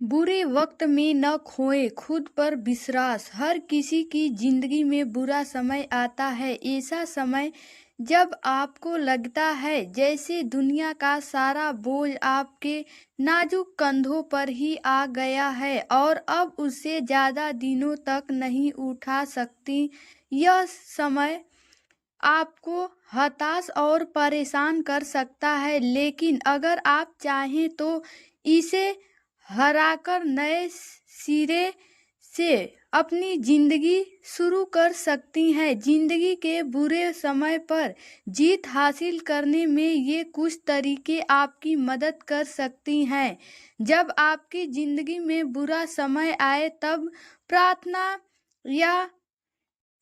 बुरे वक्त में न खोएं खुद पर विश्वास। हर किसी की जिंदगी में बुरा समय आता है। ऐसा समय जब आपको लगता है जैसे दुनिया का सारा बोझ आपके नाजुक कंधों पर ही आ गया है और अब उससे ज़्यादा दिनों तक नहीं उठा सकती। यह समय आपको हताश और परेशान कर सकता है, लेकिन अगर आप चाहें तो इसे हराकर नए सिरे से अपनी जिंदगी शुरू कर सकती हैं। जिंदगी के बुरे समय पर जीत हासिल करने में ये कुछ तरीके आपकी मदद कर सकती हैं। जब आपकी जिंदगी में बुरा समय आए तब प्रार्थना या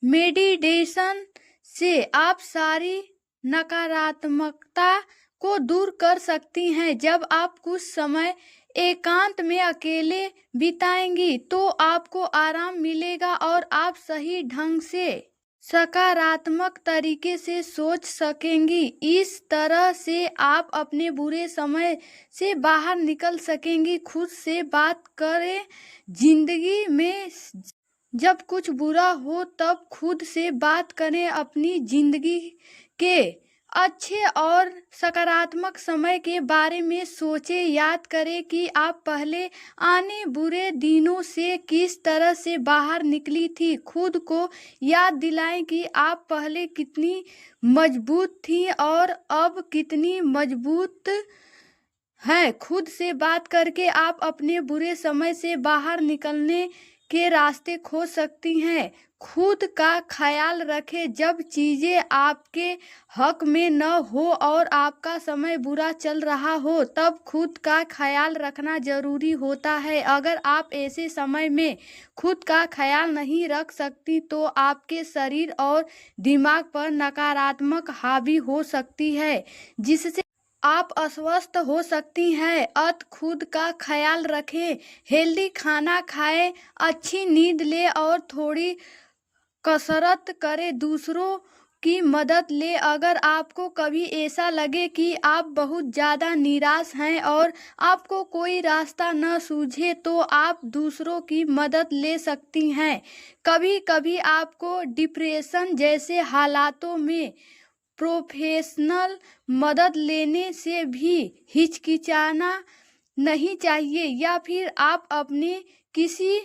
मेडिटेशन से आप सारी नकारात्मकता को दूर कर सकती हैं। जब आप कुछ समय एकांत में अकेले बिताएंगी तो आपको आराम मिलेगा और आप सही ढंग से सकारात्मक तरीके से सोच सकेंगी। इस तरह से आप अपने बुरे समय से बाहर निकल सकेंगी। खुद से बात करें। जिंदगी में जब कुछ बुरा हो तब खुद से बात करें। अपनी जिंदगी के अच्छे और सकारात्मक समय के बारे में सोचें। याद करें कि आप पहले आने बुरे दिनों से किस तरह से बाहर निकली थी। खुद को याद दिलाएं कि आप पहले कितनी मजबूत थी और अब कितनी मजबूत है। खुद से बात करके आप अपने बुरे समय से बाहर निकलने के रास्ते खोज सकती हैं। खुद का ख्याल रखें। जब चीज़ें आपके हक में न हो और आपका समय बुरा चल रहा हो तब खुद का ख्याल रखना ज़रूरी होता है। अगर आप ऐसे समय में खुद का ख्याल नहीं रख सकती तो आपके शरीर और दिमाग पर नकारात्मक हावी हो सकती है, जिससे आप अस्वस्थ हो सकती हैं। खुद का ख्याल रखें। हेल्दी खाना खाएं, अच्छी नींद लें और थोड़ी कसरत करें। दूसरों की मदद लें। अगर आपको कभी ऐसा लगे कि आप बहुत ज़्यादा निराश हैं और आपको कोई रास्ता न सूझे तो आप दूसरों की मदद ले सकती हैं। कभी कभी आपको डिप्रेशन जैसे हालातों में प्रोफेशनल मदद लेने से भी हिचकिचाना नहीं चाहिए, या फिर आप अपने किसी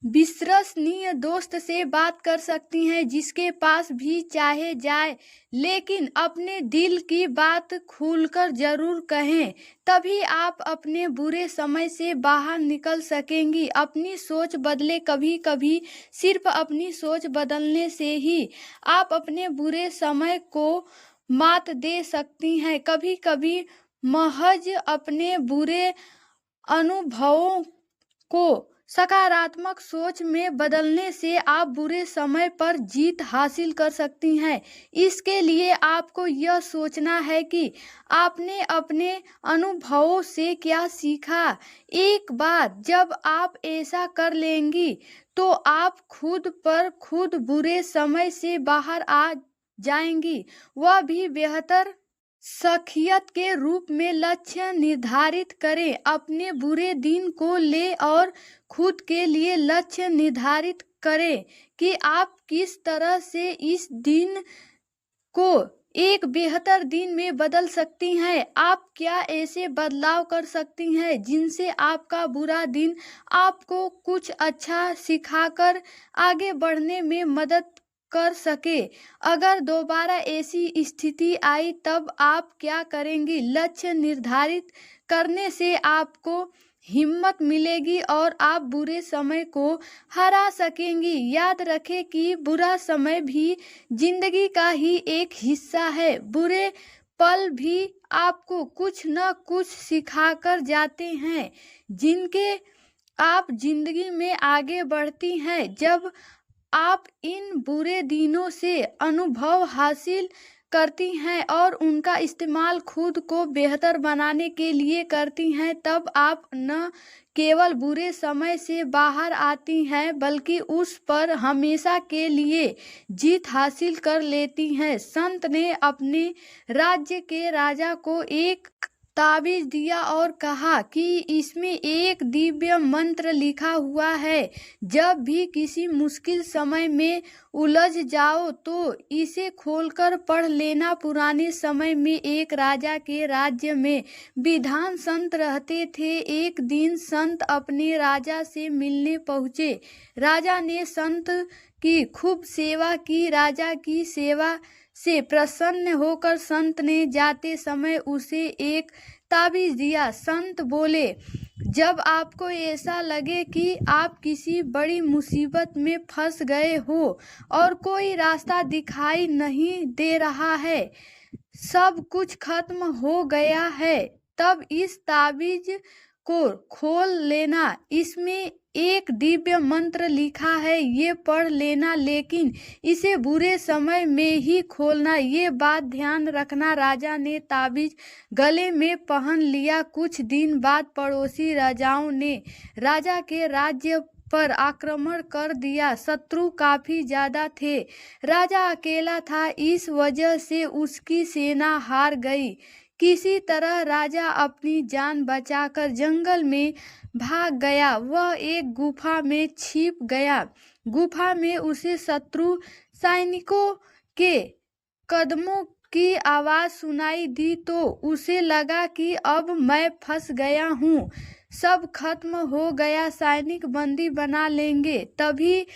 विश्वसनीय दोस्त से बात कर सकती हैं जिसके पास भी चाहे जाए, लेकिन अपने दिल की बात खुलकर जरूर कहें। तभी आप अपने बुरे समय से बाहर निकल सकेंगी। अपनी सोच बदले। कभी कभी सिर्फ अपनी सोच बदलने से ही आप अपने बुरे समय को मात दे सकती हैं। कभी कभी महज अपने बुरे अनुभवों को सकारात्मक सोच में बदलने से आप बुरे समय पर जीत हासिल कर सकती हैं। इसके लिए आपको यह सोचना है कि आपने अपने अनुभवों से क्या सीखा। एक बार जब आप ऐसा कर लेंगी तो आप खुद पर खुद बुरे समय से बाहर आ जाएंगी, वह भी बेहतर शख्सियत के रूप में। लक्ष्य निर्धारित करें। अपने बुरे दिन को ले और खुद के लिए लक्ष्य निर्धारित करें कि आप किस तरह से इस दिन को एक बेहतर दिन में बदल सकती हैं। आप क्या ऐसे बदलाव कर सकती हैं जिनसे आपका बुरा दिन आपको कुछ अच्छा सिखाकर आगे बढ़ने में मदद कर सके। अगर दोबारा ऐसी स्थिति आई तब आप क्या करेंगी। लक्ष्य निर्धारित करने से आपको हिम्मत मिलेगी और आप बुरे समय को हरा सकेंगी। याद रखें कि बुरा समय भी जिंदगी का ही एक हिस्सा है। बुरे पल भी आपको कुछ न कुछ सिखाकर जाते हैं, जिनके आप जिंदगी में आगे बढ़ती हैं। जब आप इन बुरे दिनों से अनुभव हासिल करती हैं और उनका इस्तेमाल खुद को बेहतर बनाने के लिए करती हैं, तब आप न केवल बुरे समय से बाहर आती हैं बल्कि उस पर हमेशा के लिए जीत हासिल कर लेती हैं। संत ने अपने राज्य के राजा को एक ताबीज दिया और कहा कि इसमें एक दिव्य मंत्र लिखा हुआ है। जब भी किसी मुश्किल समय में उलझ जाओ तो इसे खोलकर पढ़ लेना। पुराने समय में एक राजा के राज्य में विद्वान संत रहते थे। एक दिन संत अपने राजा से मिलने पहुँचे। राजा ने संत की खूब सेवा की। राजा की सेवा से प्रसन्न होकर संत ने जाते समय उसे एक ताबीज दिया। संत बोले, जब आपको ऐसा लगे कि आप किसी बड़ी मुसीबत में फंस गए हो और कोई रास्ता दिखाई नहीं दे रहा है, सब कुछ खत्म हो गया है, तब इस ताबीज को खोल लेना। इसमें एक दिव्य मंत्र लिखा है, ये पढ़ लेना, लेकिन इसे बुरे समय में ही खोलना, ये बात ध्यान रखना। राजा ने ताबीज गले में पहन लिया। कुछ दिन बाद पड़ोसी राजाओं ने राजा के राज्य पर आक्रमण कर दिया। शत्रु काफी ज्यादा थे। राजा अकेला था, इस वजह से उसकी सेना हार गई। किसी तरह राजा अपनी जान बचाकर जंगल में भाग गया। वह एक गुफा में छिप गया। गुफा में उसे शत्रु सैनिकों के कदमों की आवाज सुनाई दी तो उसे लगा कि अब मैं फंस गया हूँ, सब खत्म हो गया, सैनिक बंदी बना लेंगे। तभी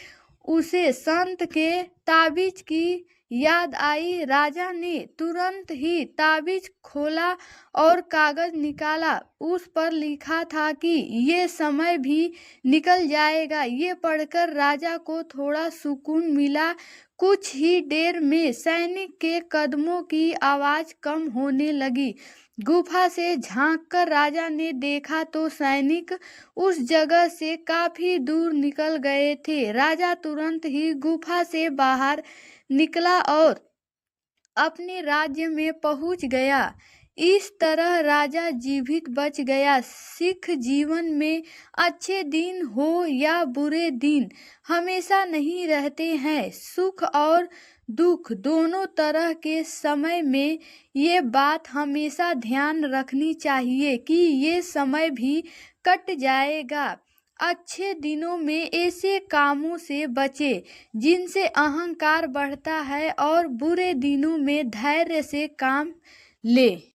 उसे संत के ताबीज की याद आई। राजा ने तुरंत ही ताबीज खोला और कागज निकाला। उस पर लिखा था कि ये समय भी निकल जाएगा। ये पढ़कर राजा को थोड़ा सुकून मिला। कुछ ही देर में सैनिक के कदमों की आवाज कम होने लगी। गुफा से झांककर राजा ने देखा तो सैनिक उस जगह से काफी दूर निकल गए थे। राजा तुरंत ही गुफा से बाहर निकला और अपने राज्य में पहुंच गया। इस तरह राजा जीवित बच गया। सिख जीवन में अच्छे दिन हो या बुरे दिन हमेशा नहीं रहते हैं। सुख और दुख दोनों तरह के समय में ये बात हमेशा ध्यान रखनी चाहिए कि ये समय भी कट जाएगा। अच्छे दिनों में ऐसे कामों से बचे जिनसे अहंकार बढ़ता है और बुरे दिनों में धैर्य से काम ले।